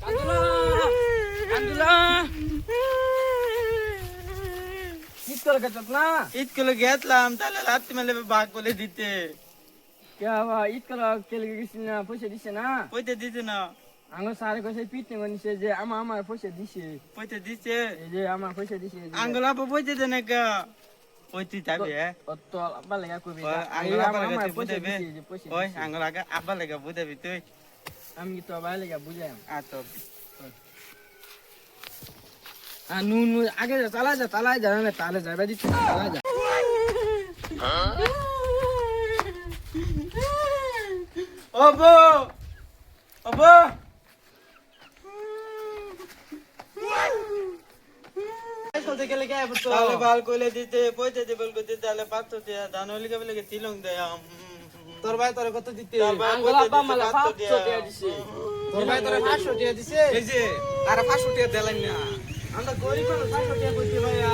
কান্দুলা কান্দুলা ঈদ করে গেছত না ঈদ করে গেছলাম তাহলে রাত্রি মেলে ভাগ করে দিতে কে বাবা ঈদ করে কেলে গেছিস না পয়সা দিছে না পয়সা দিতে না আঙ্গুর সারে কইছে পিটনি গনিছে যে আমার পয়সা দিছে পয়সা দিছে এই যে আমার পয়সা দিছে আঙ্গুল আপা পয়সা দেনে কা ওই তুই যাবি তো আব্বা লাগা কইবে আঙ্গুল আপা আমার লাগা পয়সা বুঝাবে দিছে যে পয়সা ওই দিছে। আঙ্গুল আগা আব্বা লাগা বুঝাবি তুই আমি তো আব্বা লাগা বুঝাইম আতো নুন আগে যা চালা যা না তালে যাবে দিতে চালা যা ওবো ওবো চলতে গেলে কে তো তাহলে বাল কইলে দিতে পয়সা দে বল করতে তাহলে 500 টাকা দান হইলে কে বলে তিলং দে তোর ভাই তোরে কত দিতে তোর ভাই আঙ্গুল কত আব্বা দিছে? মালা 500 500 টাকা দিছে তোর ভাই তোরে 500 টাকা দিছে এই যে তারা 500 টাকা দিলেন না আমরা গরিব মানুষ 500 টাকা কইতে ভাইয়া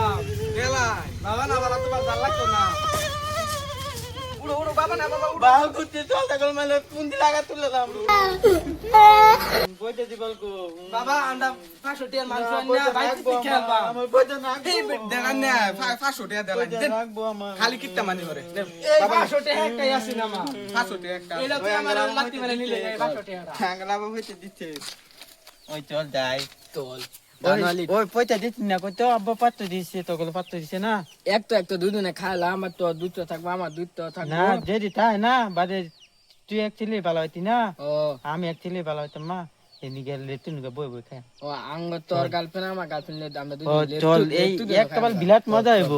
গেলাই বাবা না বাবা তোমার জাল লাগতো না উড়ো উড়ো বাবা না বাবা উড়ো বাল করতে চল তাকল মেলে পুন্দি লাগা তুলে দাম পয়সা দি বল কো বাবা আমরা 500 টাকা মাংস আনিয়া বাইতে খেলবা আমার পয়সা না এই দেখান না 500 টাকা দিলেন দেন রাখবো আমার খালি কিটটা মানি করে দেন এই বাবা 500 টাকা একটাই আছে না মা 500 টাকা একটা এলা তুই আমার লাত্তি মেরে নিলে 500 টাকা আঙ্গুল আপা পয়সা দিতে ওই চল যাই তোল ওই পয়সা দিতে না কই তো আব্বা পাত্র দিছে তো গুলো পাত্র দিছে না এক তো দুদিনে খাইলা আমার তো দুধ তো থাকবো আমার দুধ তো থাকবো না যদি তাই না বাদে তুই এক ছেলে ভালো হইতি না ও আমি এক ছেলে ভালো হইতাম মা এনি গেলে তুই বই বই খাই ও আঙ্গ তোর গার্লফ্রেন্ড আমার গার্লফ্রেন্ড আমরা ও দুদিন চল এই একটা বিলাত মজা হইব